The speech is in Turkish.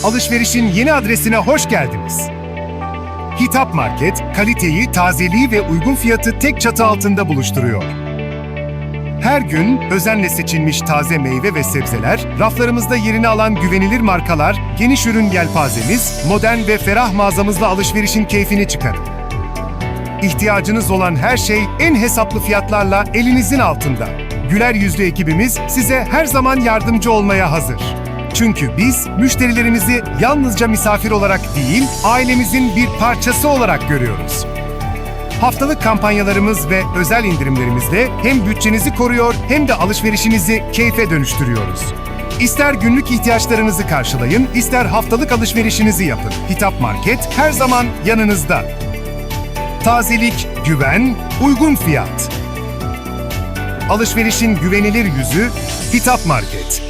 Alışverişin yeni adresine hoş geldiniz. Hitap Market, kaliteyi, tazeliği ve uygun fiyatı tek çatı altında buluşturuyor. Her gün özenle seçilmiş taze meyve ve sebzeler, raflarımızda yerini alan güvenilir markalar, geniş ürün yelpazemiz, modern ve ferah mağazamızla alışverişin keyfini çıkarın. İhtiyacınız olan her şey en hesaplı fiyatlarla elinizin altında. Güler yüzlü ekibimiz size her zaman yardımcı olmaya hazır. Çünkü biz müşterilerimizi yalnızca misafir olarak değil, ailemizin bir parçası olarak görüyoruz. Haftalık kampanyalarımız ve özel indirimlerimizle hem bütçenizi koruyor hem de alışverişinizi keyfe dönüştürüyoruz. İster günlük ihtiyaçlarınızı karşılayın, ister haftalık alışverişinizi yapın. Hitap Market her zaman yanınızda. Tazelik, güven, uygun fiyat. Alışverişin güvenilir yüzü Hitap Market.